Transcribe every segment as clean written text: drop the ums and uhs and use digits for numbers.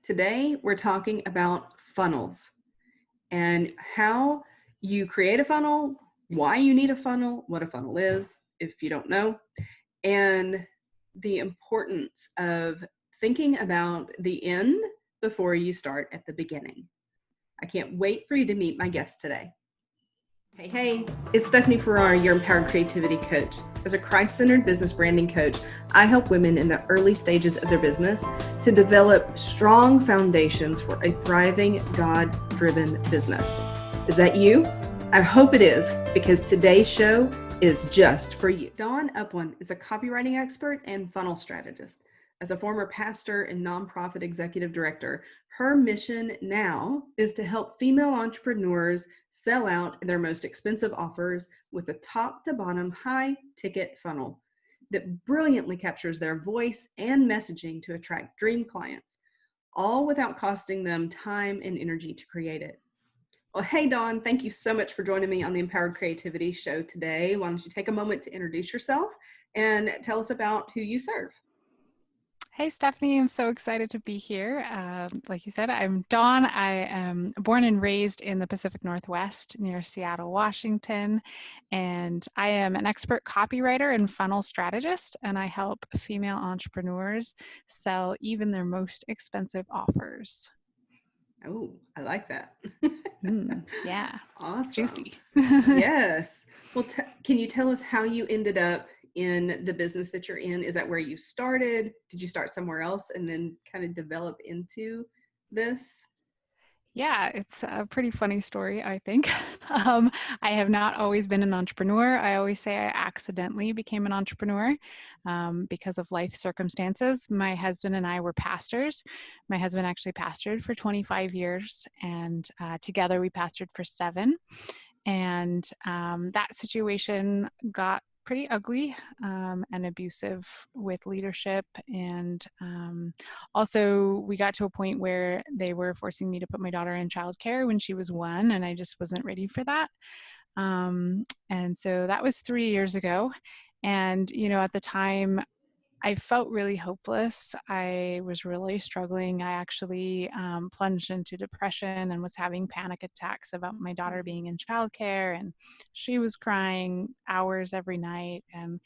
Today, we're talking about funnels and how you create a funnel, why you need a funnel, what a funnel is, if you don't know, and the importance of thinking about the end before you start at the beginning. I can't wait for you to meet my guest today. Hey, it's Stephanie Ferrara, your Empowered Creativity Coach. As a Christ-centered business branding coach, I help women in the early stages of their business to develop strong foundations for a thriving, God-driven business. Is that you? I hope it is, because today's show is just for you. Dawn Apuan is a copywriting expert and funnel strategist. As a former pastor and nonprofit executive director, her mission now is to help female entrepreneurs sell out their most expensive offers with a top to bottom high ticket funnel that brilliantly captures their voice and messaging to attract dream clients, all without costing them time and energy to create it. Well, hey, Dawn, thank you so much for joining me on the Empowered Creativity Show today. Why don't you take a moment to introduce yourself and tell us about who you serve? Hey, Stephanie, I'm so excited to be here. Like you said, I'm Dawn. I am born and raised in the Pacific Northwest near Seattle, Washington, and I am an expert copywriter and funnel strategist, and I help female entrepreneurs sell even their most expensive offers. Oh, I like that. Yeah, Awesome. juicy. Yes. Well, can you tell us how you ended up in the business that you're in? Is that where you started? Did you start somewhere else and then kind of develop into this? Yeah, it's a pretty funny story, I think. I have not always been an entrepreneur. I always say I accidentally became an entrepreneur because of life circumstances. My husband and I were pastors. My husband actually pastored for 25 years, and together we pastored for 7. And that situation got pretty ugly and abusive with leadership. And also, we got to a point where they were forcing me to put my daughter in childcare when she was 1, and I just wasn't ready for that. And so that was 3 years ago. And, at the time, I felt really hopeless. I was really struggling. I actually plunged into depression and was having panic attacks about my daughter being in childcare, and she was crying hours every night. And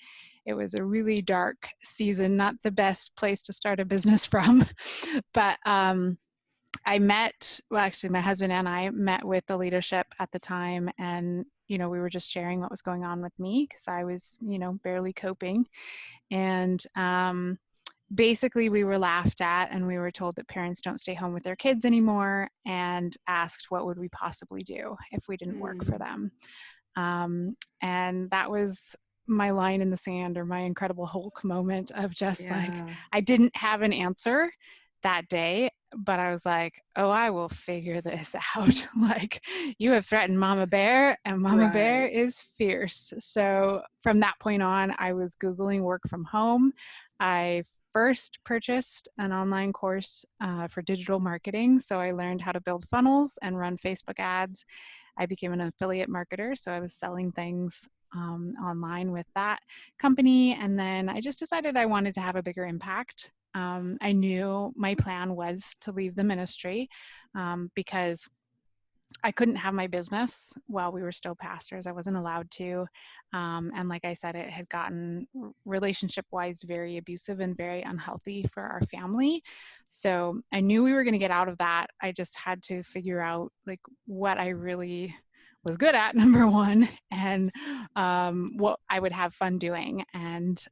it was a really dark season, not the best place to start a business from. But my husband and I met with the leadership at the time, and we were just sharing what was going on with me because I was, barely coping. And basically we were laughed at, and we were told that parents don't stay home with their kids anymore, and asked what would we possibly do if we didn't work for them. And that was my line in the sand, or my Incredible Hulk moment of just like, I didn't have an answer that day, but I was like, oh, I will figure this out. Like, you have threatened Mama Bear, and Mama Bear is fierce. So from that point on, I was Googling work from home. I first purchased an online course for digital marketing. So I learned how to build funnels and run Facebook ads. I became an affiliate marketer. So I was selling things online with that company. And then I just decided I wanted to have a bigger impact. I knew my plan was to leave the ministry because I couldn't have my business while we were still pastors. I wasn't allowed to. And like I said, it had gotten relationship-wise very abusive and very unhealthy for our family. So I knew we were going to get out of that. I just had to figure out like what I really was good at, number one, and what I would have fun doing. And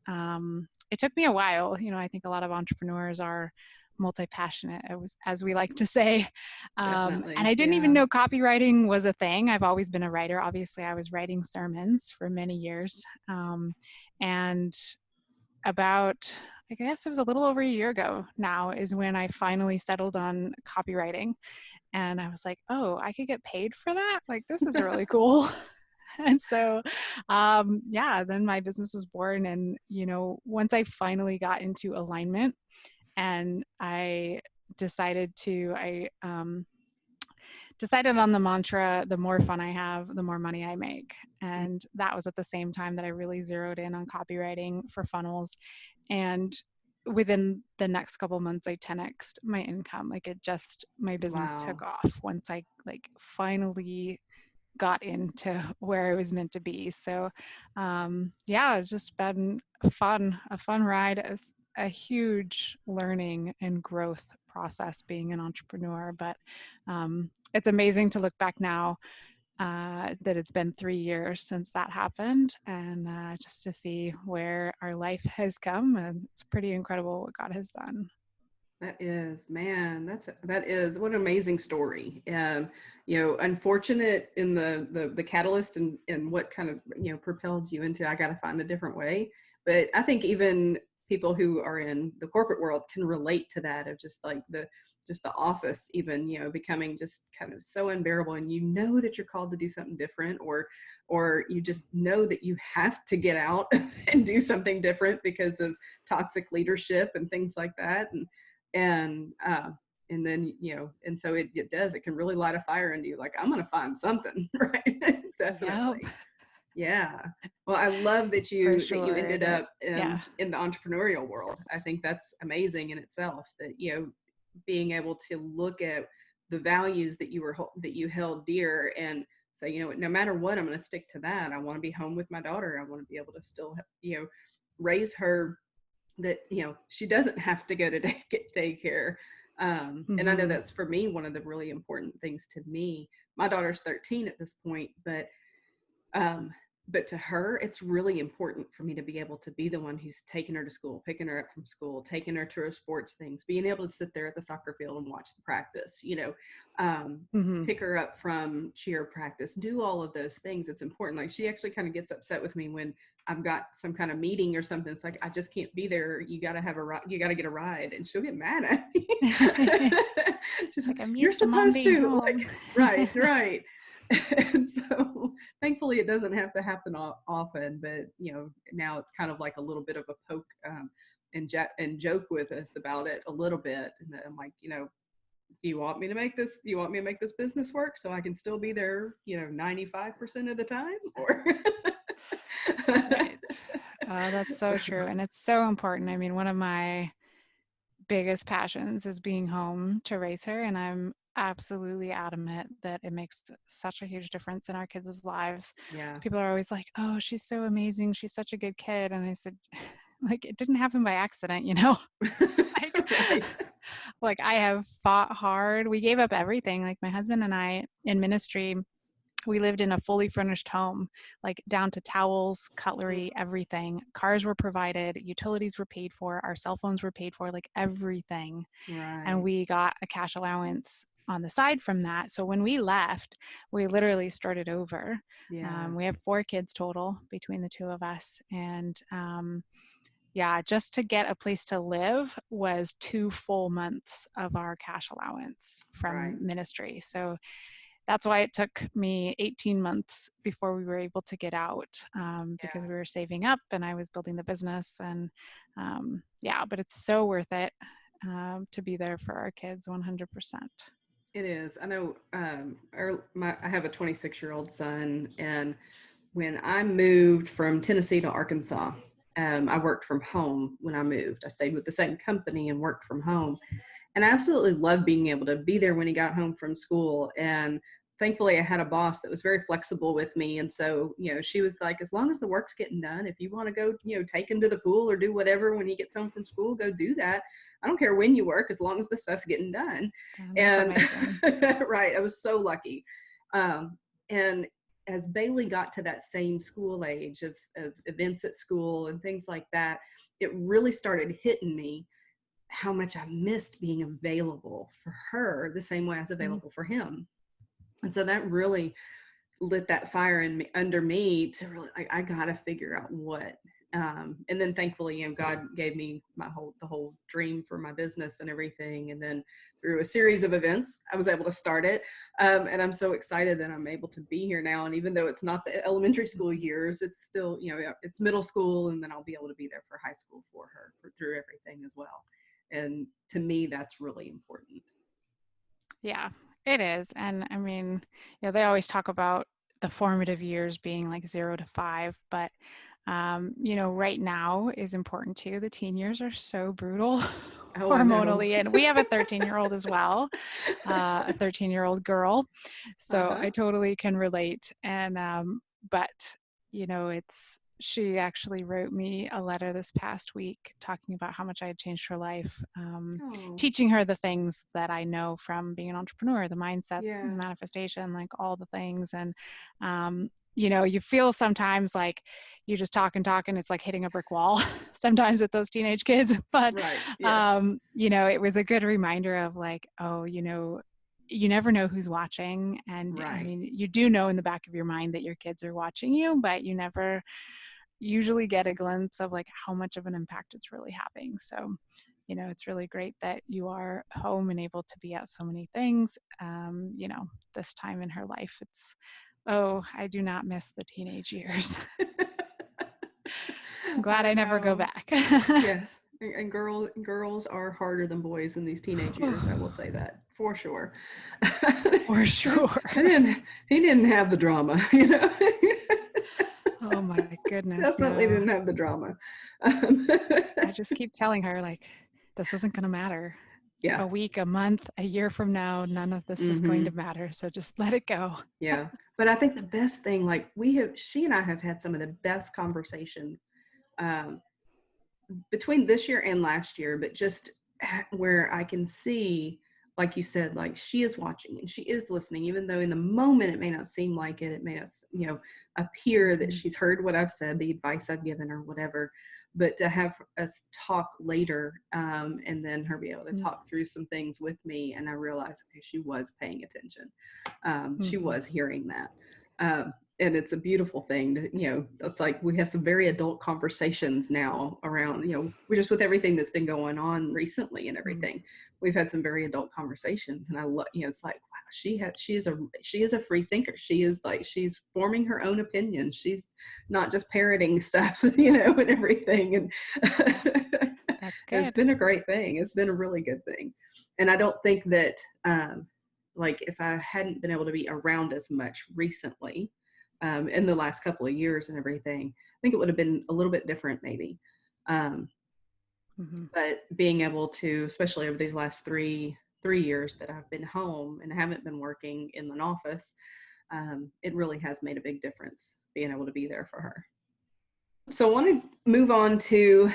it took me a while. I think a lot of entrepreneurs are multi-passionate, as we like to say. And I didn't even know copywriting was a thing. I've always been a writer. Obviously, I was writing sermons for many years. And about, I guess it was a little over a year ago now, is when I finally settled on copywriting. And I was like, oh, I could get paid for that? Like, this is really cool. And so, then my business was born. And, once I finally got into alignment, and I decided on the mantra, the more fun I have, the more money I make. And that was at the same time that I really zeroed in on copywriting for funnels. And within the next couple months, I 10x'd my income. Like my business took Wow. off once I like finally got into where I was meant to be. So, yeah, it's just been a fun ride, a huge learning and growth process being an entrepreneur. But it's amazing to look back now that it's been 3 years since that happened, and just to see where our life has come. And it's pretty incredible what God has done. That is, man, that is what an amazing story. Unfortunate in the catalyst and what kind of, propelled you into, I got to find a different way. But I think even people who are in the corporate world can relate to that, of just like the office, even, becoming just kind of so unbearable, and you know that you're called to do something different, or you just know that you have to get out and do something different because of toxic leadership and things like that. And and then, and so it does, it can really light a fire into you, like, I'm gonna find something. Right. Yep, Definitely. Yeah. Well, I love that for you sure. ended up Yeah. in the entrepreneurial world. I think that's amazing in itself, that, being able to look at the values that that you held dear, and say, no matter what, I'm going to stick to that. I want to be home with my daughter. I want to be able to still, raise her, that, she doesn't have to go to daycare. And I know Hmm. that's, for me, one of the really important things to me. My daughter's 13 at this point, um, but to her, it's really important for me to be able to be the one who's taking her to school, picking her up from school, taking her to her sports things, being able to sit there at the soccer field and watch the practice, Hmm. pick her up from cheer practice, do all of those things. It's important. Like, she actually kind of gets upset with me when I've got some kind of meeting or something. It's like, I just can't be there. You got to you got to get a ride. And she'll get mad at me. She's like, Like, I'm you're used to mom supposed being to, home. like, right, right. And so thankfully it doesn't have to happen often, but, now it's kind of like a little bit of a poke, and joke with us about it a little bit. And then I'm like, do you want me to make this business work so I can still be there, 95% of the time, or Right. That's so so true. And it's so important. I mean, one of my biggest passions is being home to raise her. And I'm absolutely adamant that it makes such a huge difference in our kids' lives. yeah. People are always like, oh, she's so amazing. She's such a good kid. And I said, like, it didn't happen by accident, you know? Like, Right. like I have fought hard. We gave up everything. Like my husband and I in ministry, we lived in a fully furnished home, like down to towels, cutlery, everything. Cars were provided, utilities were paid for, our cell phones were paid for, like everything. And Right. we got a cash allowance on the side from that. So when we left, we literally started over. Yeah. We have 4 kids total between the two of us. And yeah, just to get a place to live was 2 full months of our cash allowance from Right. ministry. So that's why it took me 18 months before we were able to get out, because Yeah. we were saving up and I was building the business. And yeah, but it's so worth it to be there for our kids 100%. It is. I know. I have a 26-year-old son, and when I moved from Tennessee to Arkansas, I worked from home when I moved. I stayed with the same company and worked from home. And I absolutely loved being able to be there when he got home from school. And thankfully, I had a boss that was very flexible with me. And so, she was like, as long as the work's getting done, if you want to go, take him to the pool or do whatever when he gets home from school, go do that. I don't care when you work, as long as the stuff's getting done. And that's And amazing. right, I was so lucky. And as Bailey got to that same school age of events at school and things like that, it really started hitting me how much I missed being available for her the same way I was Mhm. available for him. And so that really lit that fire in me, under me, to really, I gotta figure out what. And then thankfully, God gave me the whole dream for my business and everything. And then through a series of events, I was able to start it. And I'm so excited that I'm able to be here now. And even though it's not the elementary school years, it's still, it's middle school. And then I'll be able to be there for high school for her, through everything as well. And to me, that's really important. Yeah, it is. And I mean, they always talk about the formative years being like 0 to 5, but Right now is important too. The teen years are so brutal Oh, I know. hormonally, and we have a 13-year-old as well, a 13-year-old girl. So Uh-huh. I totally can relate. And, but, she actually wrote me a letter this past week talking about how much I had changed her life, Oh, teaching her the things that I know from being an entrepreneur, the mindset, yeah. manifestation, like all the things. And, you feel sometimes like you just talk and talk and it's like hitting a brick wall sometimes with those teenage kids. But, Right. Yes. it was a good reminder of like, oh, you never know who's watching. And I Right. mean, you do know in the back of your mind that your kids are watching you, but you never usually get a glimpse of like how much of an impact it's really having. So, it's really great that you are home and able to be at so many things. This time in her life, oh, I do not miss the teenage years. I'm glad I I never go know. back. Yes. And girls are harder than boys in these teenage years. I will say that for sure. For sure. He didn't have the drama, you know. Oh my goodness, Definitely no. didn't have the drama. I just keep telling her, like, this isn't going to matter. Yeah. A week, a month, a year from now, none of this is going Mm-hmm. to matter. So just let it go. Yeah. But I think the best thing, like she and I have had some of the best conversations um, between this year and last year, but just where I can see, like you said, like she is watching and she is listening, even though in the moment it may not seem like it. It may not, appear that Mhm. she's heard what I've said, the advice I've given her, whatever. But to have us talk later and then her be able to talk through some things with me, and I realized, okay, she was paying attention. She Mhm. was hearing that. And it's a beautiful thing to, it's like we have some very adult conversations now around, we're just with everything that's been going on recently and Mhm. everything. We've had some very adult conversations, and I love, it's like, wow, she is a free thinker. She is like, she's forming her own opinion. She's not just parroting stuff, and everything. And That's it's good. been a great thing. It's been a really good thing. And I don't think that, like if I hadn't been able to be around as much recently, in the last couple of years and everything, I think it would have been a little bit different maybe. Um, Mhm. but being able to, especially over these last three years that I've been home and haven't been working in an office, it really has made a big difference being able to be there for her. So I want to move on to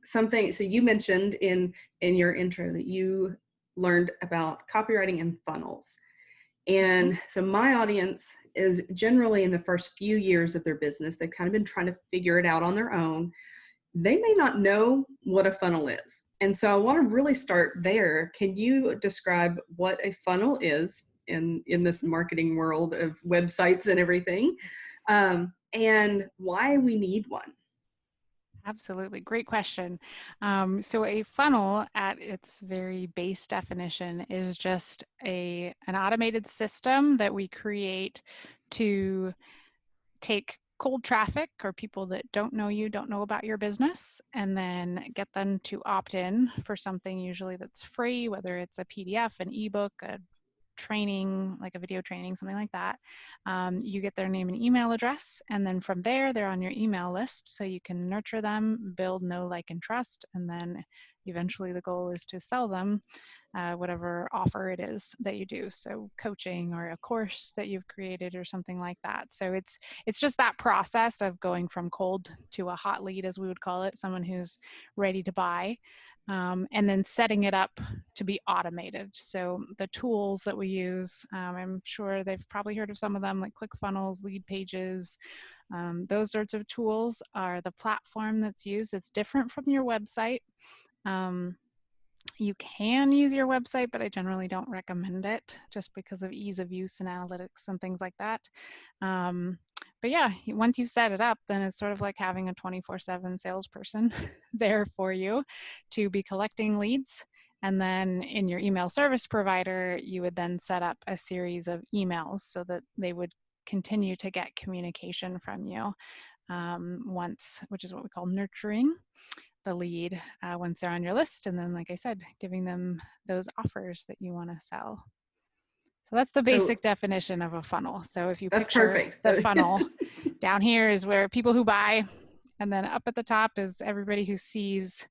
something. So you mentioned in your intro that you learned about copywriting and funnels. Mhm. And so my audience is generally in the first few years of their business. They've kind of been trying to figure it out on their own. They may not know what a funnel is. And so I want to really start there. Can you describe what a funnel is in this marketing world of websites and everything, and why we need one? Absolutely. Great question. So a funnel at its very base definition is just an automated system that we create to take cold traffic or people that don't know you, don't know about your business, and then get them to opt in for something usually that's free, whether it's a PDF, an ebook, a training, like a video training, something like that. You get their name and email address, and then from there, they're on your email list. So you can nurture them, build know, like, and trust, and then eventually the goal is to sell them whatever offer it is that you do. So coaching or a course that you've created or something like that. So it's just that process of going from cold to a hot lead, as we would call it, someone who's ready to buy. And then setting it up to be automated. So the tools that we use, I'm sure they've probably heard of some of them, like ClickFunnels, Lead Pages, those sorts of tools are the platform that's used. It's different from your website. You can use your website, but I generally don't recommend it just because of ease of use and analytics and things like that. But yeah, once you set it up, then it's sort of like having a 24/7 salesperson there for you to be collecting leads. And then in your email service provider, you would then set up a series of emails so that they would continue to get communication from you once, which is what we call nurturing the lead once they're on your list. And then, like I said, giving them those offers that you want to sell. So that's the So basic definition of a funnel. So if you that's picture perfect. the funnel, down here is where people who buy, and then up at the top is everybody who sees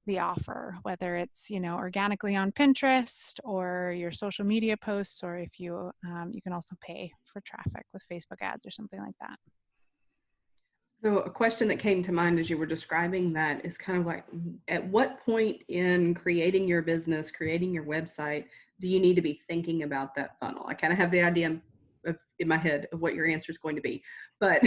the offer, whether it's, you know, organically on Pinterest or your social media posts, or if you you can also pay for traffic with Facebook ads or something like that. So a question that came to mind as you were describing that is kind of like, at what point in creating your business, creating your website, do you need to be thinking about that funnel? I kind of have the idea in my head of what your answer is going to be, but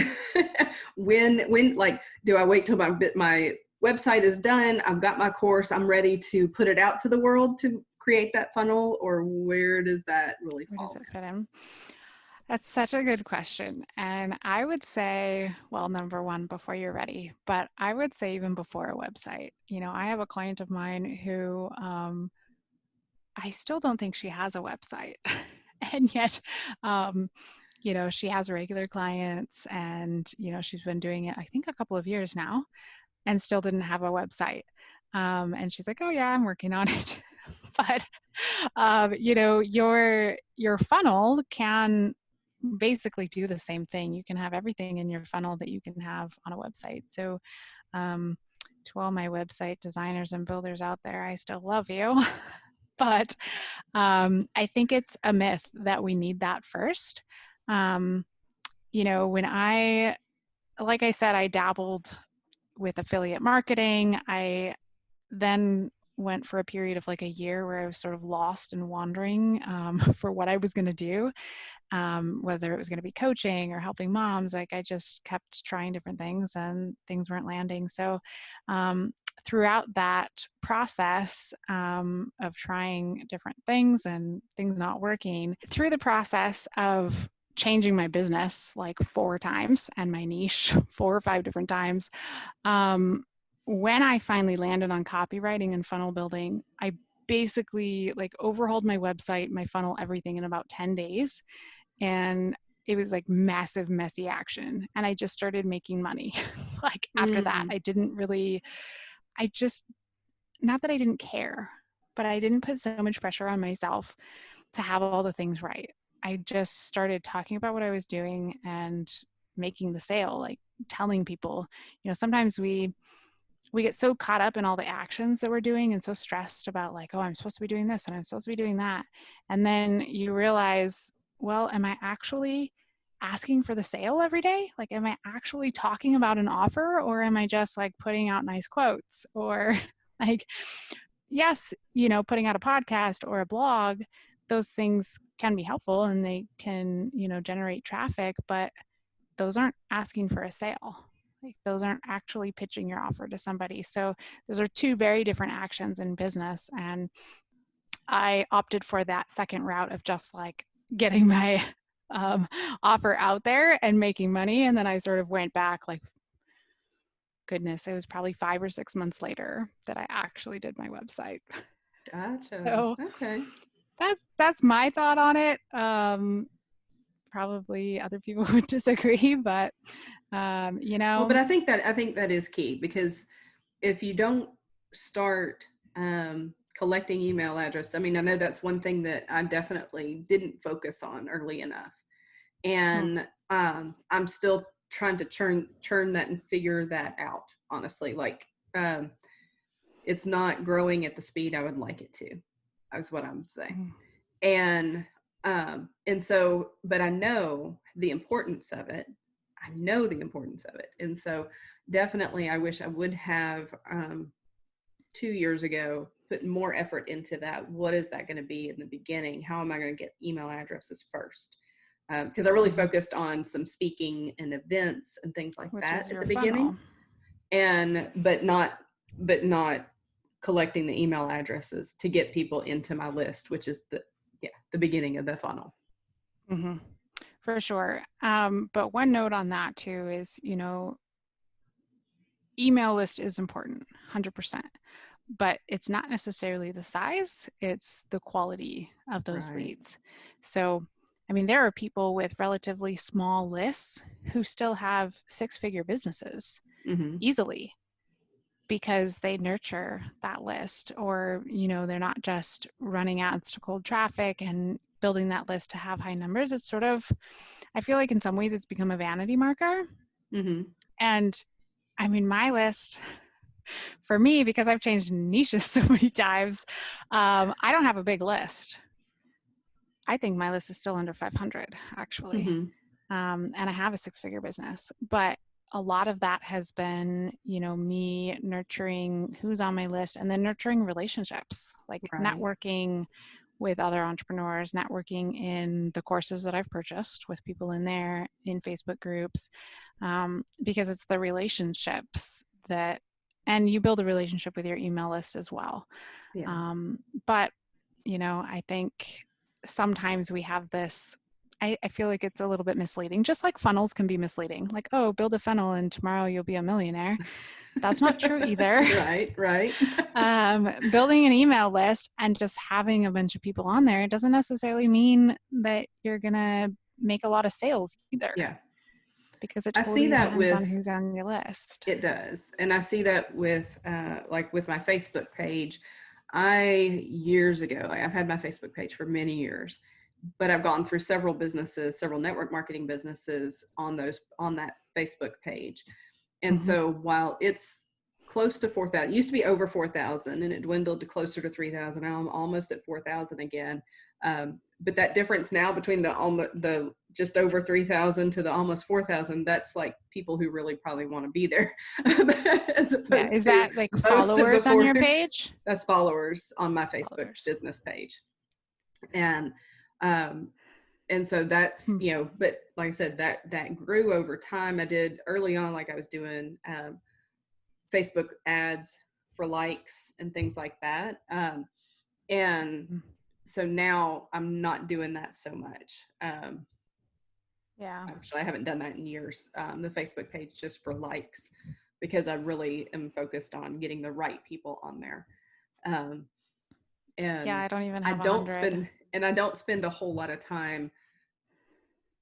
when like, do I wait till my website is done, I've got my course, I'm ready to put it out to the world to create that funnel, or where does that really fall? Where does it fit in? That's such a good question. And I would say, well, number one, before you're ready, but I would say even before a website. You know, I have a client of mine who I still don't think she has a website. And yet, you know, she has regular clients and, you know, she's been doing it, I think, a couple of years now and still didn't have a website. And she's like, oh, yeah, I'm working on it. But, you know, your funnel can basically do the same thing. You can have everything in your funnel that you can have on a website. So to all my website designers and builders out there, I still love you. But I think it's a myth that we need that first. You know, like I said, I dabbled with affiliate marketing. I then went for a period of like a year where I was sort of lost and wandering for what I was going to do. Whether it was going to be coaching or helping moms, like I just kept trying different things and things weren't landing. So throughout that process of trying different things and things not working, through the process of changing my business like 4 times and my niche 4 or 5 different times, when I finally landed on copywriting and funnel building, I basically like overhauled my website, my funnel, everything in about 10 days. And it was like massive, messy action. And I just started making money. Like after that, I just, not that I didn't care, but I didn't put so much pressure on myself to have all the things right. I just started talking about what I was doing and making the sale, like telling people, you know, sometimes we get so caught up in all the actions that we're doing and so stressed about like, oh, I'm supposed to be doing this and I'm supposed to be doing that. And then you realize, well, am I actually asking for the sale every day? Like, am I actually talking about an offer, or am I just like putting out nice quotes? Or like, yes, you know, putting out a podcast or a blog, those things can be helpful and they can, you know, generate traffic, but those aren't asking for a sale. Like those aren't actually pitching your offer to somebody. So those are 2 very different actions in business. And I opted for that second route of just like getting my offer out there and making money. And then I sort of went back like, goodness, it was probably 5 or 6 months later that I actually did my website. Gotcha. So Okay. that's my thought on it. Probably other people would disagree, but you know. Well, but I think that is key, because if you don't start collecting email address, I mean, I know that's one thing that I definitely didn't focus on early enough, and I'm still trying to churn that and figure that out. Honestly, like it's not growing at the speed I would like it to. Is what I'm saying, and so, but I know the importance of it. And so definitely I wish I would have 2 years ago put more effort into that. What is that going to be in the beginning? How am I going to get email addresses first? Because I really focused on some speaking and events and things like that at the beginning, but not collecting the email addresses to get people into my list, which is the beginning of the funnel. Mm-hmm. For sure. But one note on that too is, you know, email list is important, 100%, but it's not necessarily the size, it's the quality of those leads. So, I mean, there are people with relatively small lists who still have 6-figure businesses easily because they nurture that list, or, you know, they're not just running ads to cold traffic and building that list to have high numbers. It's sort of, I feel like in some ways it's become a vanity marker. Mm-hmm. And I mean, my list for me, because I've changed niches so many times, I don't have a big list. I think my list is still under 500, actually. Mm-hmm. And I have a 6-figure business, but a lot of that has been, me nurturing who's on my list and then nurturing relationships, like Right. networking with other entrepreneurs, networking in the courses that I've purchased with people in there, in Facebook groups, because it's the relationships that, and you build a relationship with your email list as well. Yeah. But, I think sometimes we have this, I feel like it's a little bit misleading, just like funnels can be misleading. Like, oh, build a funnel and tomorrow you'll be a millionaire. That's not true either. Right. Right. Building an email list and just having a bunch of people on there doesn't necessarily mean that you're going to make a lot of sales either, Yeah. because it I see totally that depends on with, who's on your list. it does. And I see that with, like with my Facebook page. I, years ago, I've had my Facebook page for many years, but I've gone through several businesses, several network marketing businesses on that Facebook page. And Mm-hmm. so while it's close to 4,000, it used to be over 4,000 and it dwindled to closer to 3,000. Now I'm almost at 4,000 again. But that difference now between the just over 3,000 to the almost 4,000, that's like people who really probably want to be there, as Yeah. opposed Is to that like most of the followers on four. your page? That's followers on my Facebook Followers. business page. And um, and so that's, but like I said, that grew over time. I did early on, like I was doing Facebook ads for likes and things like that. And so now I'm not doing that so much. Yeah. Actually, I haven't done that in years. The Facebook page just for likes, because I really am focused on getting the right people on there. Um, Yeah. and I don't even I have don't 100. spend a whole lot of time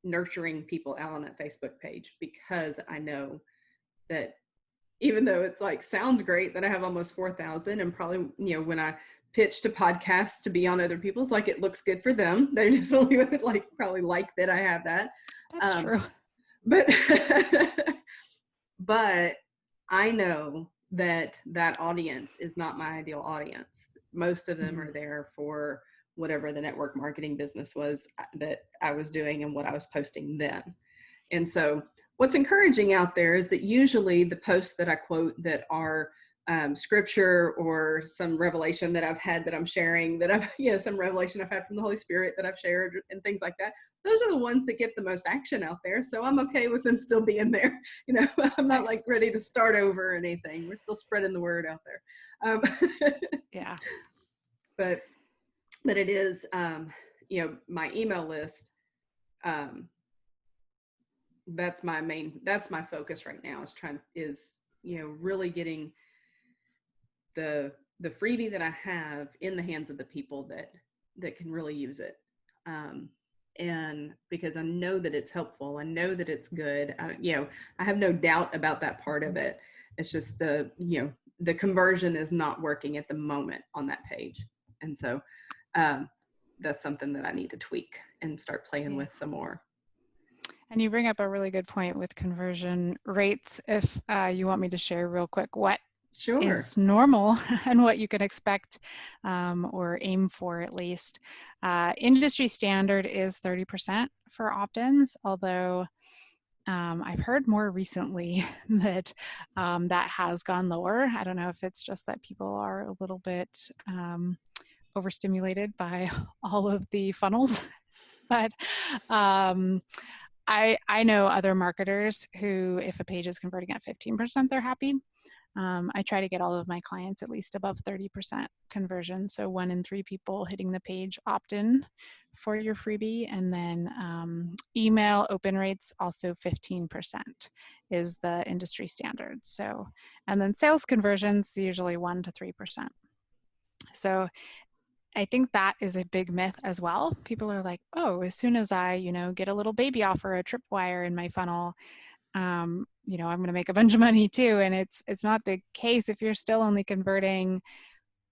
nurturing people out on that Facebook page, because I know that even though it's like sounds great that I have almost 4,000, and probably, when I pitch to podcasts to be on other people's, like it looks good for them. They definitely would probably like that I have that. That's true. But but I know that audience is not my ideal audience. Most of them are there for whatever the network marketing business was that I was doing and what I was posting then. And so what's encouraging out there is that usually the posts that I quote that are scripture or some revelation that I've had that I'm sharing, that I've, some revelation I've had from the Holy Spirit that I've shared and things like that. Those are the ones that get the most action out there. So I'm okay with them still being there. I'm not like ready to start over or anything. We're still spreading the word out there. Yeah. But it is, my email list, that's my focus right now, is really getting the freebie that I have in the hands of the people that can really use it. And because I know that it's helpful, I know that it's good. I have no doubt about that part of it. It's just the conversion is not working at the moment on that page. And so that's something that I need to tweak and start playing with some more. And you bring up a really good point with conversion rates. If you want me to share real quick what is normal and what you can expect or aim for, at least. Industry standard is 30% for opt-ins, although I've heard more recently that that has gone lower. I don't know if it's just that people are a little bit overstimulated by all of the funnels, but I know other marketers who, if a page is converting at 15%, they're happy. I try to get all of my clients at least above 30% conversion. So 1 in 3 people hitting the page opt-in for your freebie. And then email open rates, also 15% is the industry standard. So, and then sales conversions, usually 1 to 3%. So I think that is a big myth as well. People are like, oh, as soon as I, get a little baby offer, a tripwire in my funnel, I'm going to make a bunch of money too. And it's not the case. If you're still only converting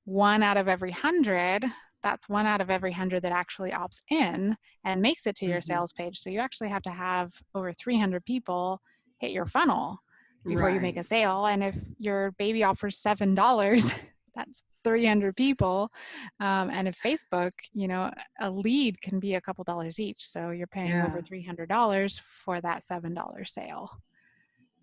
1 out of every 100, that's 1 out of every 100 that actually opts in and makes it to your sales page. So you actually have to have over 300 people hit your funnel before you make a Right. sale. And if your baby offers $7, that's 300 people. And if Facebook, a lead can be a couple dollars each. So you're paying over Yeah. $300 for that $7 sale.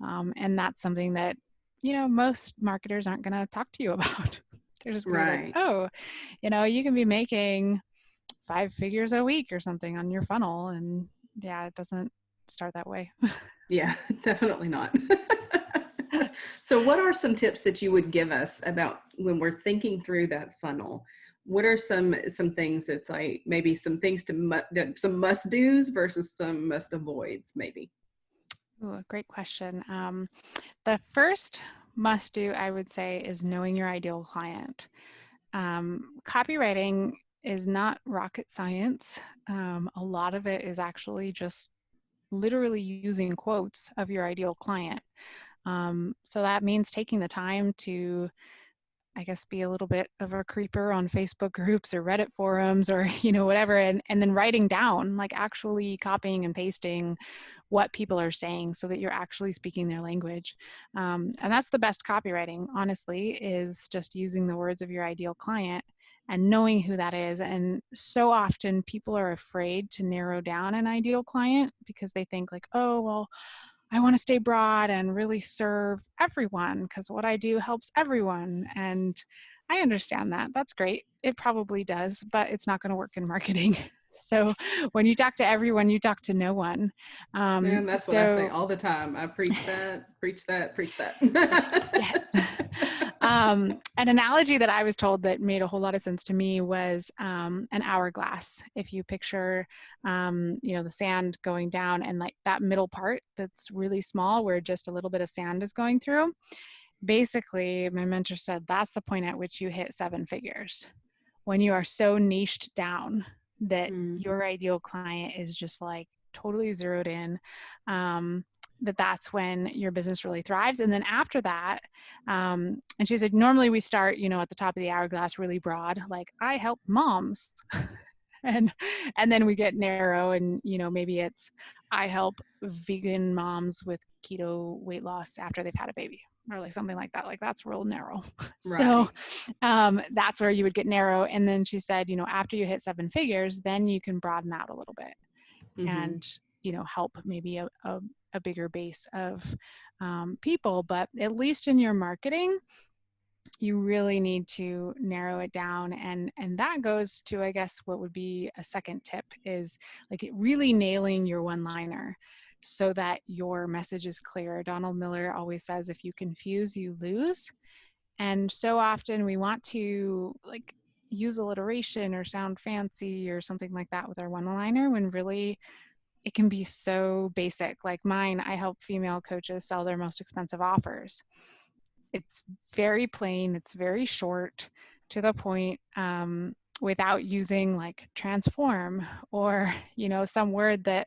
And that's something that, most marketers aren't going to talk to you about. They're just going to be like, Right. oh, you can be making 5 figures a week or something on your funnel. And yeah, it doesn't start that way. Yeah, definitely not. So what are some tips that you would give us about when we're thinking through that funnel? What are some things that's like maybe some things some must do's versus some must avoids maybe? Ooh, a great question. The first must do, I would say, is knowing your ideal client. Copywriting is not rocket science. A lot of it is actually just literally using quotes of your ideal client. So that means taking the time to, I guess, be a little bit of a creeper on Facebook groups or Reddit forums or, whatever, and then writing down, like actually copying and pasting what people are saying so that you're actually speaking their language. And that's the best copywriting, honestly, is just using the words of your ideal client and knowing who that is. And so often people are afraid to narrow down an ideal client because they think like, oh, well, I want to stay broad and really serve everyone because what I do helps everyone. And I understand that. That's great. It probably does, but it's not going to work in marketing. So when you talk to everyone, you talk to no one. And that's what I say So all the time. I preach that, preach that, preach that. yes. An analogy that I was told that made a whole lot of sense to me was an hourglass. If you picture, the sand going down and like that middle part that's really small where just a little bit of sand is going through, basically my mentor said that's the point at which you hit 7 figures. When you are so niched down that Mm, your ideal client is just like totally zeroed in, that's when your business really thrives. And then after that, and she said, normally we start, at the top of the hourglass really broad, like I help moms. and then we get narrow and, maybe it's I help vegan moms with keto weight loss after they've had a baby or like something like that. Like that's real narrow. So right. that's where you would get narrow. And then she said, after you hit 7 figures, then you can broaden out a little bit Hmm. and, help maybe a bigger base of people. But at least in your marketing, you really need to narrow it down. And that goes to, I guess, what would be a second tip is like really nailing your one-liner so that your message is clear. Donald Miller always says, if you confuse, you lose. And so often we want to like use alliteration or sound fancy or something like that with our one-liner when really it can be so basic. Like mine, I help female coaches sell their most expensive offers. It's very plain, it's very short, to the point, without using like transform or, some word that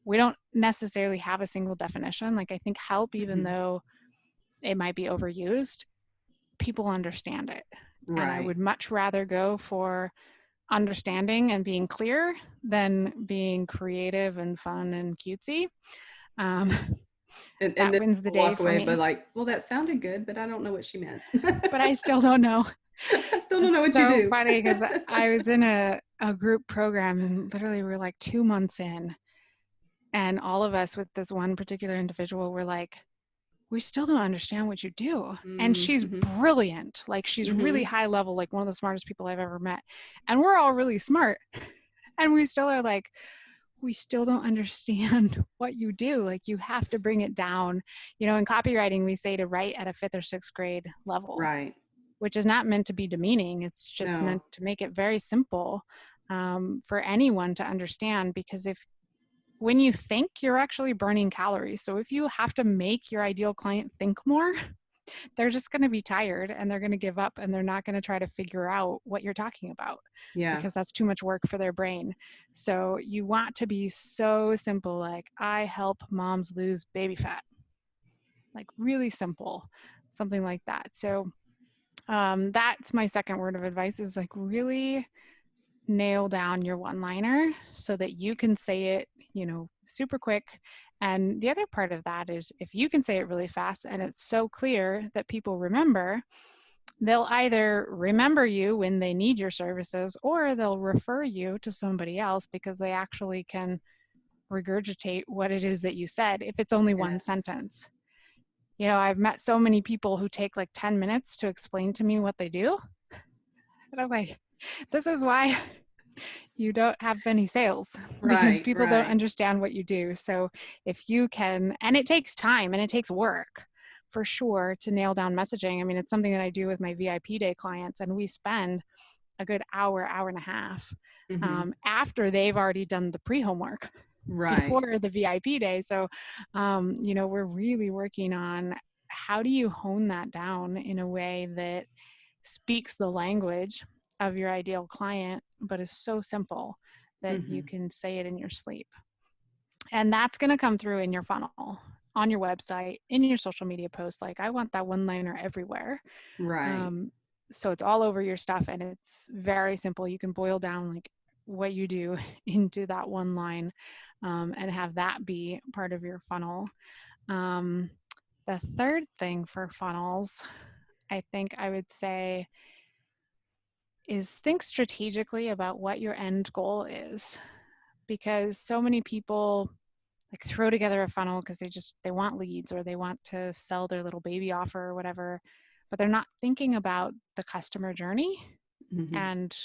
we don't necessarily have a single definition. Like I think help, even Hmm. though it might be overused, people understand it. And I Right. would much rather go for understanding and being clear than being creative and fun and cutesy. Um, And that then wins the day walk for away, but me. like, well, that sounded good, but I don't know what she meant. But I still don't know. I still don't know It's what you so do. funny because I was in a group program and literally we're like 2 months in, and all of us with this one particular individual were like, we still don't understand what you do. And she's Mm-hmm. brilliant. Like she's really Mm-hmm. high level, like one of the smartest people I've ever met. And we're all really smart. And we still are like, we still don't understand what you do. Like you have to bring it down. In copywriting, we say to write at a 5th or 6th grade level, Right. which is not meant to be demeaning. It's just No. meant to make it very simple for anyone to understand. Because when you think, you're actually burning calories. So if you have to make your ideal client think more, they're just going to be tired and they're going to give up and they're not going to try to figure out what you're talking about Yeah. because that's too much work for their brain. So you want to be so simple, like I help moms lose baby fat, like really simple, something like that. So that's my second word of advice is like really nail down your one-liner so that you can say it super quick. And the other part of that is if you can say it really fast and it's so clear that people remember, they'll either remember you when they need your services, or they'll refer you to somebody else because they actually can regurgitate what it is that you said if it's only one Yes. sentence. I've met so many people who take like 10 minutes to explain to me what they do. And I'm like, this is why you don't have many sales, because Right, people don't right. understand what you do. So if you can, and it takes time and it takes work for sure to nail down messaging. I mean, it's something that I do with my VIP day clients, and we spend a good hour, hour and a half Mm-hmm. after they've already done the pre-homework Right. before the VIP day. So, we're really working on how do you hone that down in a way that speaks the language of your ideal client, but is so simple that you Mm-hmm. can say it in your sleep. And that's going to come through in your funnel, on your website, in your social media posts. Like, I want that one liner everywhere. Right. Um, so it's all over your stuff, and it's very simple. You can boil down like what you do into that one line, and have that be part of your funnel. Um, the third thing for funnels, I think I would say, is think strategically about what your end goal is, because so many people like throw together a funnel because they want leads, or they want to sell their little baby offer or whatever, but they're not thinking about the customer journey Mm-hmm. and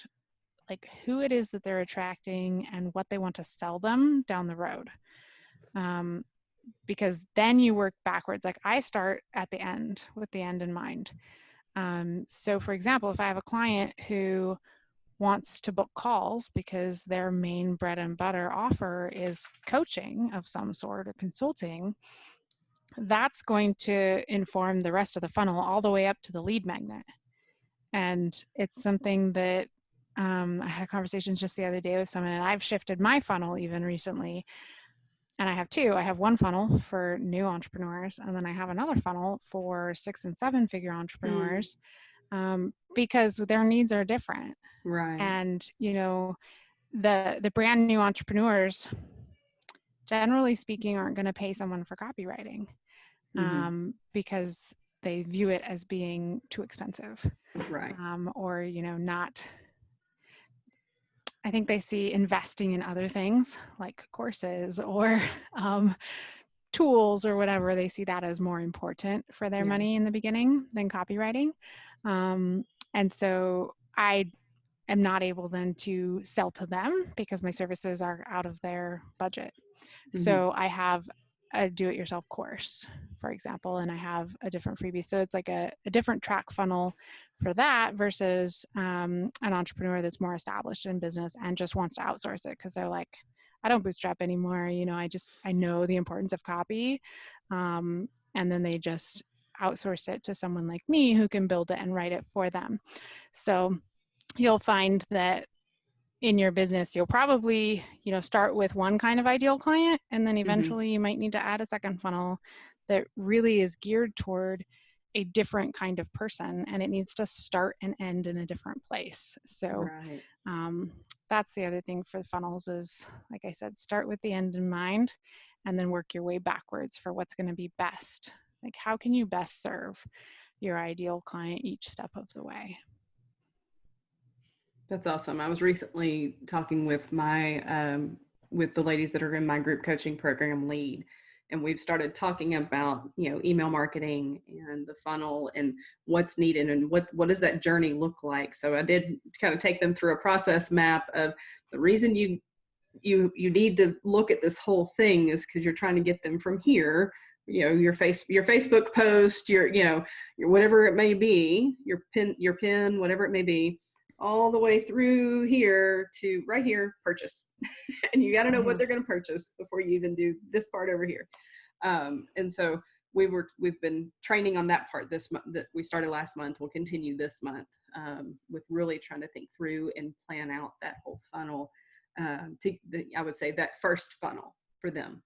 like who it is that they're attracting and what they want to sell them down the road. um, because then you work backwards. Like, I start at the end with the end in mind. So for example, if I have a client who wants to book calls because their main bread and butter offer is coaching of some sort or consulting, that's going to inform the rest of the funnel all the way up to the lead magnet. And it's something that I had a conversation just the other day with someone, and I've shifted my funnel even recently. And I have two. I have one funnel for new entrepreneurs, and then I have another funnel for 6 and 7 figure Mm. entrepreneurs, because their needs are different. Right. And the brand new entrepreneurs, generally speaking, aren't going to pay someone for copywriting, Mm-hmm. because they view it as being too expensive, Right. or not. I think they see investing in other things like courses or tools or whatever. They see that as more important for their Yeah. money in the beginning than copywriting. Um, and so I am not able then to sell to them because my services are out of their budget. Mm-hmm. So I have a do-it-yourself course, for example, and I have a different freebie. So it's like a different track funnel for that versus an entrepreneur that's more established in business and just wants to outsource it because they're like, I don't bootstrap anymore. I know the importance of copy, and then they just outsource it to someone like me who can build it and write it for them. So you'll find that in your business, you'll probably, start with one kind of ideal client, and then Mm-hmm. eventually you might need to add a second funnel that really is geared toward a different kind of person, and it needs to start and end in a different place. So Right. um, that's the other thing for the funnels is, like I said, start with the end in mind, and then work your way backwards for what's going to be best. Like, how can you best serve your ideal client each step of the way? That's awesome. I was recently talking with with the ladies that are in my group coaching program lead, and we've started talking about email marketing and the funnel and what's needed and what does that journey look like. So I did kind of take them through a process map of the reason you need to look at this whole thing is because you're trying to get them from here, your Facebook post, your whatever it may be, your pin, whatever it may be, all the way through here to right here, purchase. And you got to know what Mhm. they're going to purchase before you even do this part over here. And so we've been training on that part this month that we started last month. We'll continue this month, with really trying to think through and plan out that whole funnel. I would say that first funnel for them,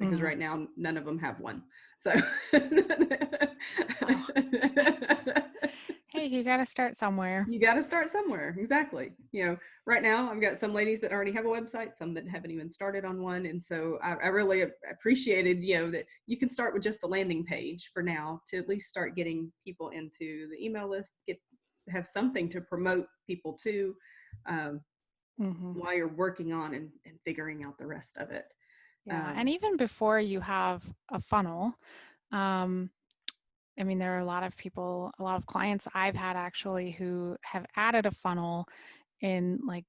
because Mhm. right now none of them have one. So Wow. Hey, you got to start somewhere. You got to start somewhere. Exactly. Right now I've got some ladies that already have a website, some that haven't even started on one. And so I really appreciated, that you can start with just the landing page for now to at least start getting people into the email list, have something to promote people to while you're working on and figuring out the rest of it. Yeah. And even before you have a funnel, I mean, there are a lot of people, a lot of clients I've had actually who have added a funnel in like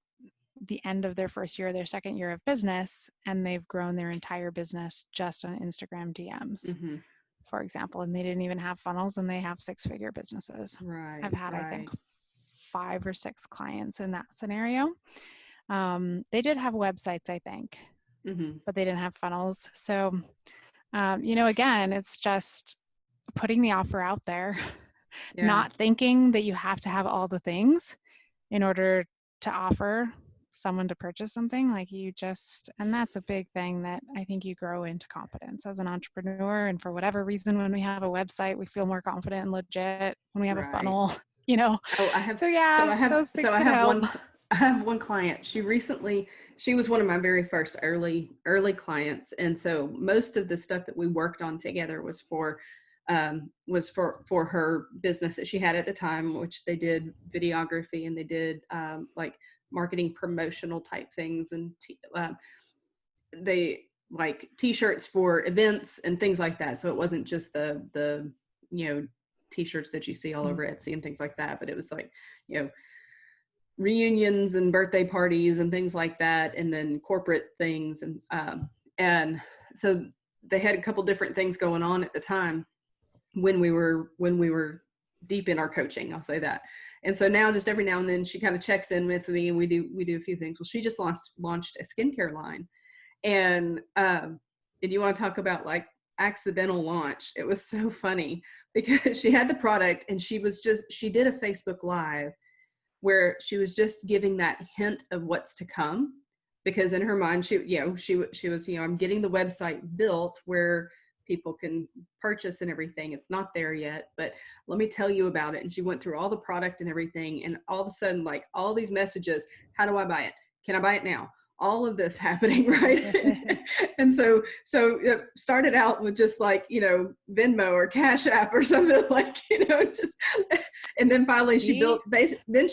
the end of their first year, their second year of business, and they've grown their entire business just on Instagram DMs, for example, and they didn't even have funnels and they have 6-figure businesses. Right. I've had, I think, 5 or 6 clients in that scenario. They did have websites, I think, but they didn't have funnels. So, again, it's just putting the offer out there, not thinking that you have to have all the things in order to offer someone to purchase something. Like and that's a big thing that I think you grow into confidence as an entrepreneur. And for whatever reason, when we have a website, we feel more confident and legit. When we have a funnel, Oh, I have one client. She was one of my very first early clients. And so most of the stuff that we worked on together was for her business that she had at the time, which they did videography and they did like marketing promotional type things, and they like t-shirts for events and things like that. So it wasn't just the t-shirts that you see all over Etsy and things like that, but it was like reunions and birthday parties and things like that, and then corporate things, and so they had a couple different things going on at the time when we were deep in our coaching, I'll say that. And so now just every now and then she kind of checks in with me and we do a few things. Well, she just launched a skincare line, and you want to talk about like accidental launch. It was so funny because she had the product and she did a Facebook Live where she was just giving that hint of what's to come, because in her mind she was I'm getting the website built where people can purchase and everything. It's not there yet, but let me tell you about it. And she went through all the product and everything. And all of a sudden, like all these messages, how do I buy it? Can I buy it now? All of this happening, right? And so it started out with just like, Venmo or Cash App or something like, just, and then finally she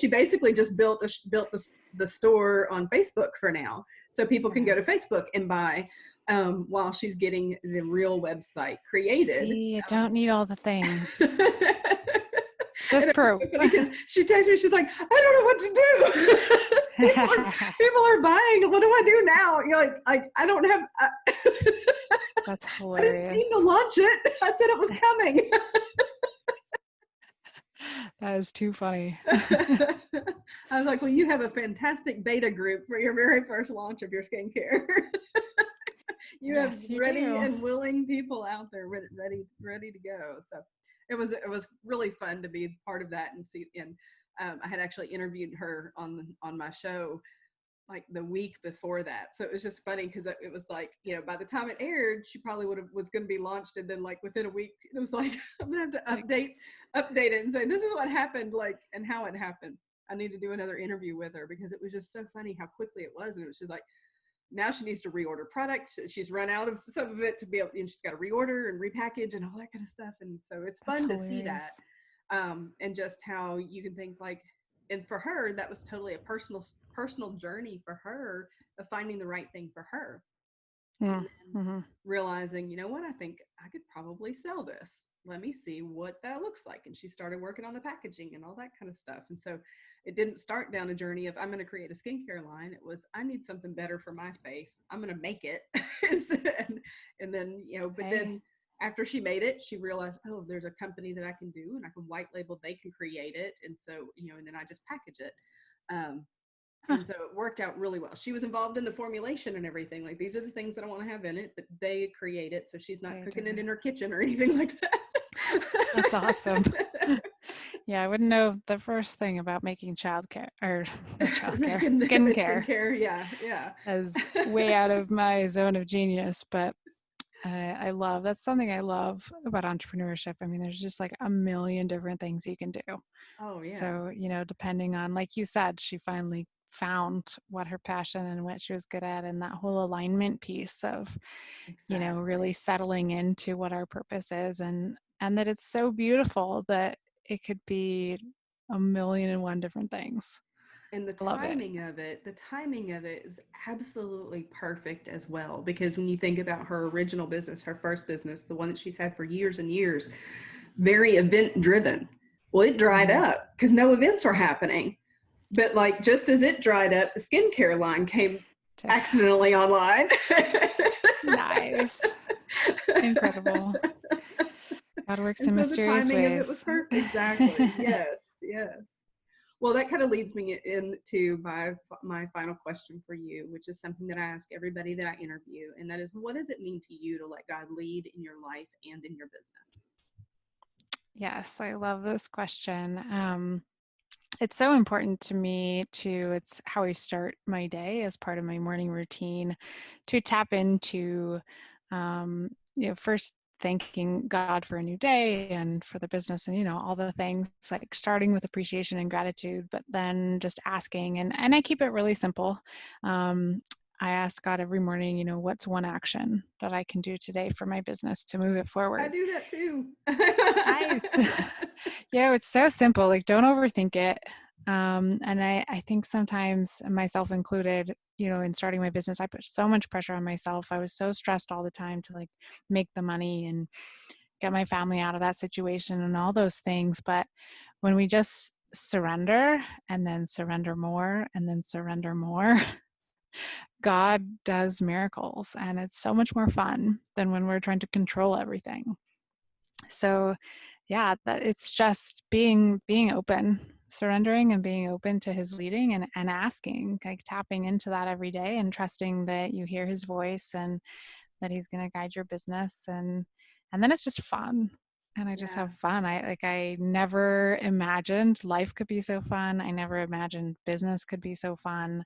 basically just built the store on Facebook for now. So people can go to Facebook and buy, while she's getting the real website created. See, you don't need all the things. It's just proof. Because she texts me, she's like, I don't know what to do. people are buying. What do I do now? Like I don't have. That's hilarious. I didn't need to launch it. I said it was coming. That is too funny. I was like, well, you have a fantastic beta group for your very first launch of your skincare. You have ready and willing people out there ready to go. So it was really fun to be part of that and see. And I had actually interviewed her on my show like the week before that. So it was just funny because it was like, by the time it aired, she probably was going to be launched. And then like within a week, it was like, I'm going to have to update it and say, this is what happened, like, and how it happened. I need to do another interview with her because it was just so funny how quickly it was. And it was just like, now she needs to reorder products. She's run out of some of it to be able, and she's got to reorder and repackage and all that kind of stuff. And so it's fun to see that. And just how you can think like, and for her, that was totally a personal journey for her of finding the right thing for her. And then realizing, you know what, I think I could probably sell this. Let me see what that looks like. And she started working on the packaging and all that kind of stuff. And so it didn't start down a journey of I'm going to create a skincare line. It was, I need something better for my face. I'm going to make it. and then, but then after she made it, she realized, oh, there's a company that I can do and I can white label, they can create it. And so, and then I just package it. And so it worked out really well. She was involved in the formulation and everything. Like, these are the things that I want to have in it, but they create it. So she's not cooking it in her kitchen or anything like that. That's awesome. Yeah, I wouldn't know the first thing about making skincare. Skincare. Yeah. As way out of my zone of genius, but That's something I love about entrepreneurship. I mean, there's just like a million different things you can do. Oh, yeah. So, depending on, like you said, she finally found what her passion and what she was good at, and that whole alignment piece of, Exactly. really settling into what our purpose is, and that it's so beautiful that it could be a million and one different things. And I love it. the timing of it was absolutely perfect as well. Because when you think about her original business, her first business, the one that she's had for years and years, very event driven. Well, it dried Mhm. up because no events are happening. But like just as it dried up, the skincare line came accidentally online. Nice. Incredible. God works And in so the mysterious timing of it was ways. perfect. Exactly. Yes. Yes. Well, that kind of leads me into my final question for you, which is something that I ask everybody that I interview, and that is, what does it mean to you to let God lead in your life and in your business? Yes, I love this question. It's so important to me it's how I start my day as part of my morning routine, to tap into, first thanking God for a new day and for the business, and, all the things, like starting with appreciation and gratitude, but then just asking, and I keep it really simple. Um, I ask God every morning, what's one action that I can do today for my business to move it I forward? do that too. Nice. It's so simple. Like, don't overthink it. And I think sometimes, myself included, in starting my business, I put so much pressure on myself. I was so stressed all the time to like make the money and get my family out of that situation and all those things. But when we just surrender, and then surrender more, and then surrender more, God does miracles. And it's so much more fun than when we're trying to control everything. So yeah, that it's just being open, surrendering and being open to his leading, and asking, like tapping into that every day and trusting that you hear his voice and that he's going to guide your business, and then it's just fun. And I just Yeah. have fun. I never imagined life could be so fun. I never imagined business could be so fun.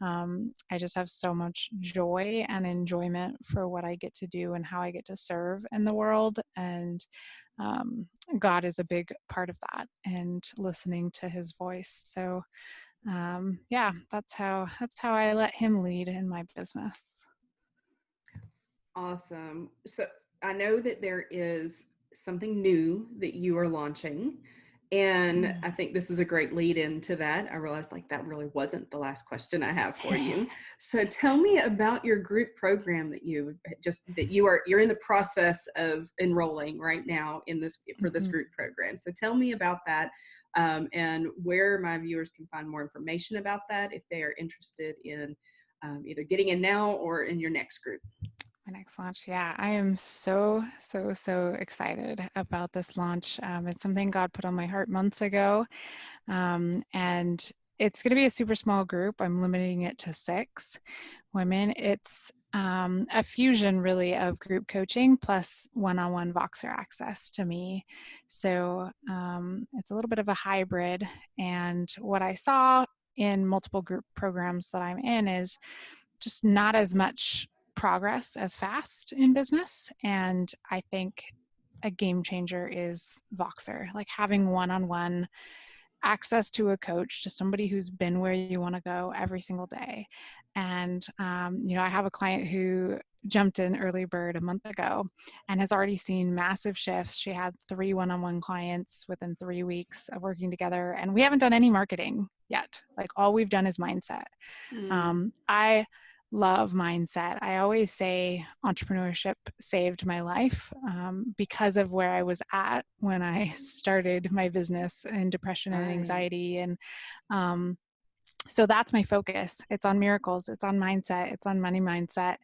I just have so much joy and enjoyment for what I get to do and how I get to serve in the world. And um, God is a big part of that, and listening to his voice. So that's how I let him lead in my business. Awesome. So I know that there is something new that you are launching. And Mm. I think this is a great lead into that. I realized like that really wasn't the last question I have for you. So tell me about your group program that you're in the process of enrolling right now for this Mhm. group program. So tell me about that, and where my viewers can find more information about that if they are interested in either getting in now or in your next group. My next launch. Yeah, I am so, so, so excited about this launch. It's something God put on my heart months ago. And it's going to be a super small group. I'm limiting it to 6 women. It's a fusion, really, of group coaching plus one-on-one Voxer access to me. So it's a little bit of a hybrid. And what I saw in multiple group programs that I'm in is just not as much progress as fast in business. And I think a game changer is Voxer, like having one-on-one access to a coach, to somebody who's been where you want to go every single day. And I have a client who jumped in early bird a month ago and has already seen massive shifts. She had 3 one-on-one clients within 3 weeks of working together, and we haven't done any marketing yet. Like, all we've done is mindset. Mm. I love mindset. I always say entrepreneurship saved my life, because of where I was at when I started my business in depression and Right. anxiety. And um, so that's my focus. It's on miracles, it's on mindset, it's on money mindset,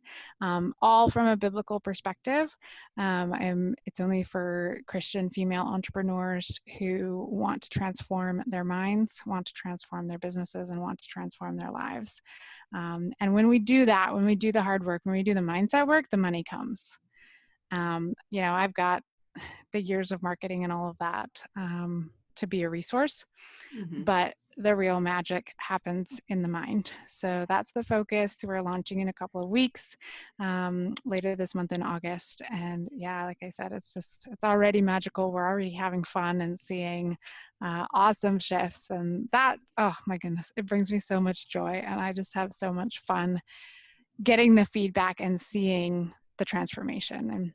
all from a biblical perspective. It's only for Christian female entrepreneurs who want to transform their minds, want to transform their businesses, and want to transform their lives. And when we do that, when we do the hard work, when we do the mindset work, the money comes. I've got the years of marketing and all of that, to be a resource. Mm-hmm. But the real magic happens in the mind. So that's the focus. We're launching in a couple of weeks, later this month in August. And yeah, like I said, it's already magical. We're already having fun and seeing awesome shifts. And that, oh my goodness, it brings me so much joy. And I just have so much fun getting the feedback and seeing the transformation. And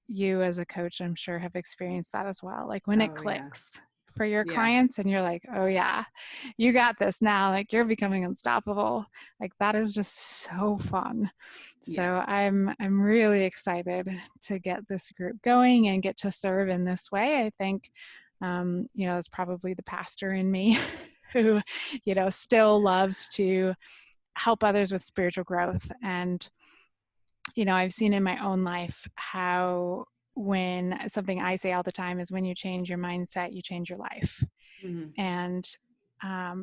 you as a coach, I'm sure, have experienced that as well. Like when it Oh yeah. clicks for your Yeah. clients and you're like, oh yeah, you got this now, like you're becoming unstoppable. Like that is just so fun. So Yeah. I'm really excited to get this group going and get to serve in this way. I think it's probably the pastor in me who, still loves to help others with spiritual growth. And I've seen in my own life how, when something I say all the time is, when you change your mindset, you change your life. Mhm. And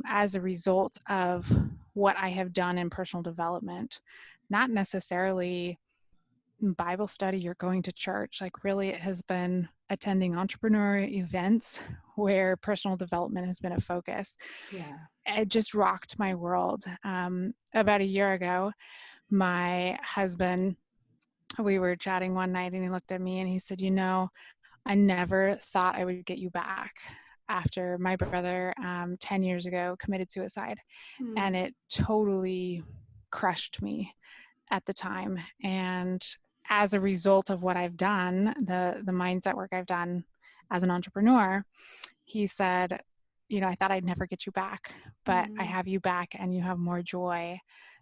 as a result of what I have done in personal development, not necessarily Bible study or going to church, like really it has been attending entrepreneurial events where personal development has been a focus. Yeah. It just rocked my world. About a year ago, my husband, we were chatting one night and he looked at me and he said, I never thought I would get you back after my brother 10 years ago committed suicide. And Mm. it totally crushed me at the time. And as a result of what I've done, the mindset work I've done as an entrepreneur, he said, I thought I'd never get you back, but I Mm. have you back and you have more joy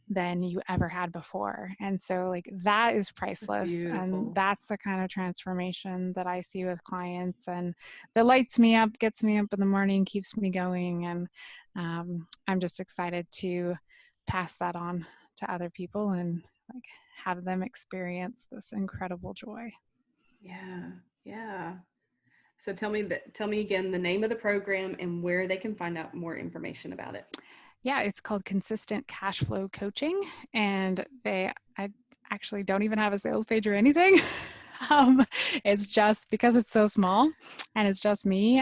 than you ever had before. And so like that is That's priceless. And beautiful. that's the kind of transformation that I see with clients, and that lights me up, gets me up in the morning, keeps me going. And I'm just excited to pass that on to other people and like have them experience this incredible joy. Yeah. Yeah. So tell me again the name of the program and where they can find out more information about it. Yeah, it's called Consistent Cash Flow Coaching, and I actually don't even have a sales page or anything. um, it's just because it's so small and it's just me.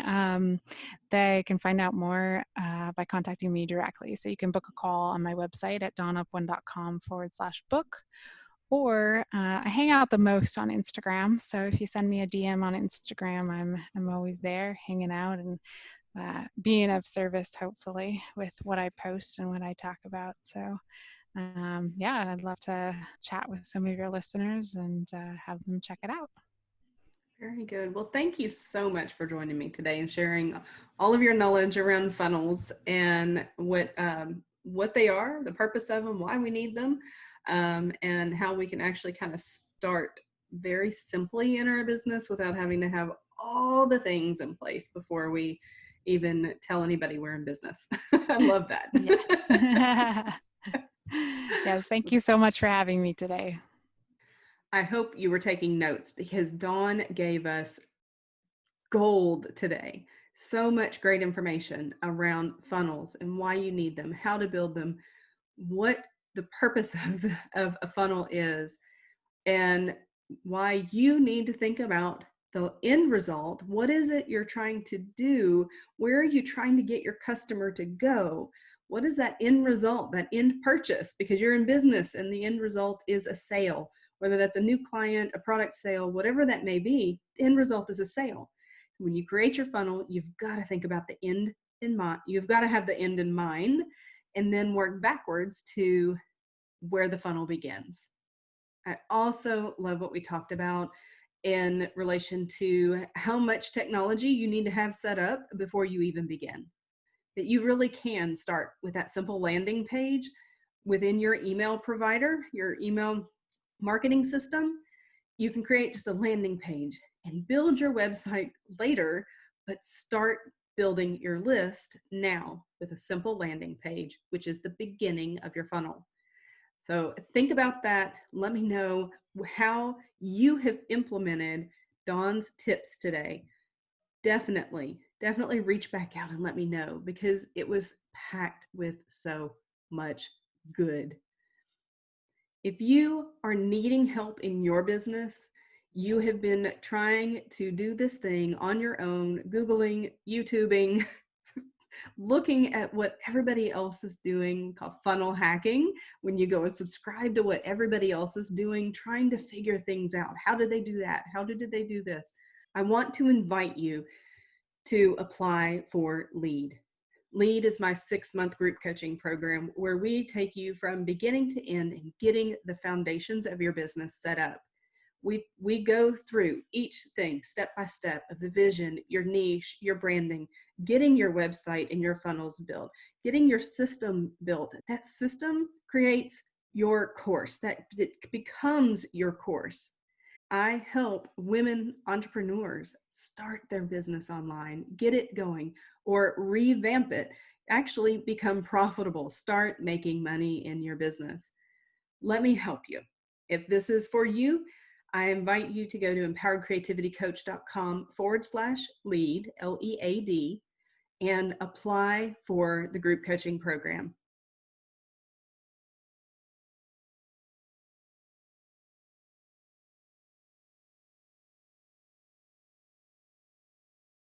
They can find out more by contacting me directly. So you can book a call on my website at dawnupone.com/book, or I hang out the most on Instagram. So if you send me a DM on Instagram, I'm always there hanging out and being of service, hopefully, with what I post and what I talk about. So, yeah, I'd love to chat with some of your listeners and have them check it out. Very good. Well, thank you so much for joining me today and sharing all of your knowledge around funnels and what they are, the purpose of them, why we need them, and how we can actually kind of start very simply in our business without having to have all the things in place before we even tell anybody we're in business. I love that. Yes. Yes, thank you so much for having me today. I hope you were taking notes because Dawn gave us gold today. So much great information around funnels and why you need them, how to build them, what the purpose of a funnel is, and why you need to think about the end result. What is it you're trying to do? Where are you trying to get your customer to go? What is that end result, that end purchase? Because you're in business and the end result is a sale, whether that's a new client, a product sale, whatever that may be, the end result is a sale. When you create your funnel, you've got to think about the end in mind. You've got to have the end in mind and then work backwards to where the funnel begins. I also love what we talked about in relation to how much technology you need to have set up before you even begin. That you really can start with that simple landing page within your email provider, your email marketing system. You can create just a landing page and build your website later, but start building your list now with a simple landing page, which is the beginning of your funnel. So think about that. Let me know how you have implemented Dawn's tips today. Definitely reach back out and let me know because it was packed with so much good. If you are needing help in your business, you have been trying to do this thing on your own, Googling, YouTubing, looking at what everybody else is doing, called funnel hacking, when you go and subscribe to what everybody else is doing, trying to figure things out. How did they do that? How did they do this? I want to invite you to apply for LEAD. LEAD is my 6-month group coaching program where we take you from beginning to end and getting the foundations of your business set up. We go through each thing step by step of the vision, your niche, your branding, getting your website and your funnels built, getting your system built. That system creates your course, that it becomes your course. I help women entrepreneurs start their business online, get it going, or revamp it, actually become profitable, start making money in your business. Let me help you. If this is for you, I invite you to go to empoweredcreativitycoach.com/lead, LEAD, and apply for the group coaching program.